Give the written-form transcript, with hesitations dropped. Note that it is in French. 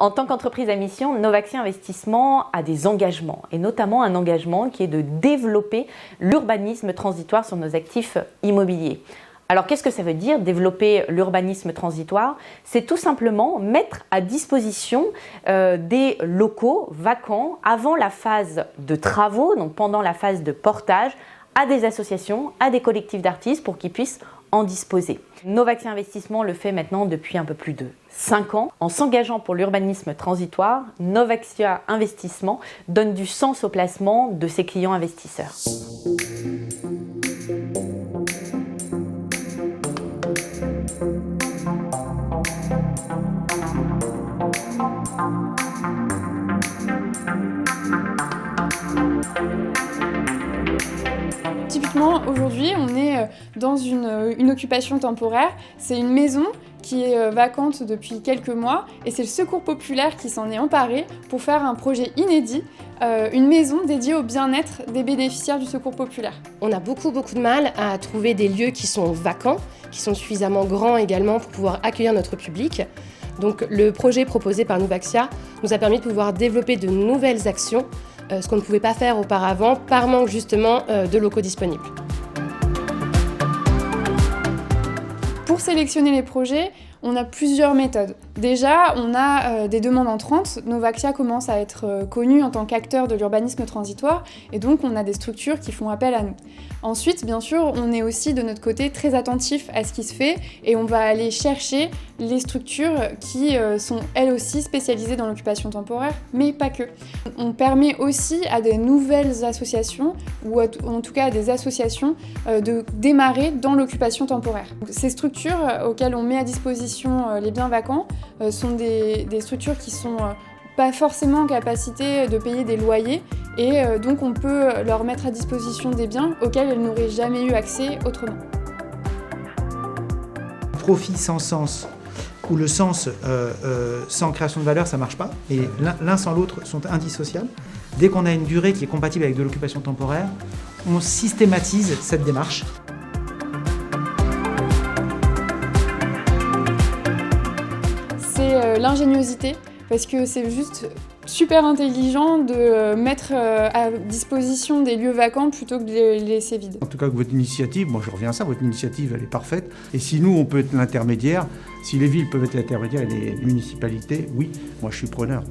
En tant qu'entreprise à mission, Novaxia Investissement a des engagements, et notamment un engagement qui est de développer l'urbanisme transitoire sur nos actifs immobiliers. Alors qu'est-ce que ça veut dire développer l'urbanisme transitoire? C'est tout simplement mettre à disposition des locaux vacants avant la phase de travaux, donc pendant la phase de portage, à des associations, à des collectifs d'artistes pour qu'ils puissent en disposer. Novaxia Investissement le fait maintenant depuis un peu plus de 5 ans. En s'engageant pour l'urbanisme transitoire, Novaxia Investissement donne du sens au placement de ses clients investisseurs. Typiquement, aujourd'hui, on est dans une occupation temporaire. C'est une maison qui est vacante depuis quelques mois et c'est le Secours populaire qui s'en est emparé pour faire un projet inédit, une maison dédiée au bien-être des bénéficiaires du Secours populaire. On a beaucoup de mal à trouver des lieux qui sont vacants, qui sont suffisamment grands également pour pouvoir accueillir notre public. Donc le projet proposé par Novaxia nous a permis de pouvoir développer de nouvelles actions, ce qu'on ne pouvait pas faire auparavant par manque justement de locaux disponibles. Pour sélectionner les projets, on a plusieurs méthodes. Déjà, on a des demandes entrantes. Novaxia commence à être connu en tant qu'acteur de l'urbanisme transitoire et donc on a des structures qui font appel à nous. Ensuite, bien sûr, on est aussi de notre côté très attentif à ce qui se fait et on va aller chercher les structures qui sont elles aussi spécialisées dans l'occupation temporaire, mais pas que. On permet aussi à des nouvelles associations, ou en tout cas à des associations, de démarrer dans l'occupation temporaire. Ces structures auxquelles on met à disposition les biens vacants sont des structures qui sont pas forcément en capacité de payer des loyers et donc on peut leur mettre à disposition des biens auxquels elles n'auraient jamais eu accès autrement. Profit sans sens ou le sens sans création de valeur, ça ne marche pas. Et l'un sans l'autre sont indissociables. Dès qu'on a une durée qui est compatible avec de l'occupation temporaire, on systématise cette démarche. C'est l'ingéniosité, parce que c'est juste super intelligent de mettre à disposition des lieux vacants plutôt que de les laisser vides. En tout cas, votre initiative, moi je reviens à ça, votre initiative elle est parfaite. Et si nous on peut être l'intermédiaire, si les villes peuvent être l'intermédiaire et les municipalités, oui, moi je suis preneur.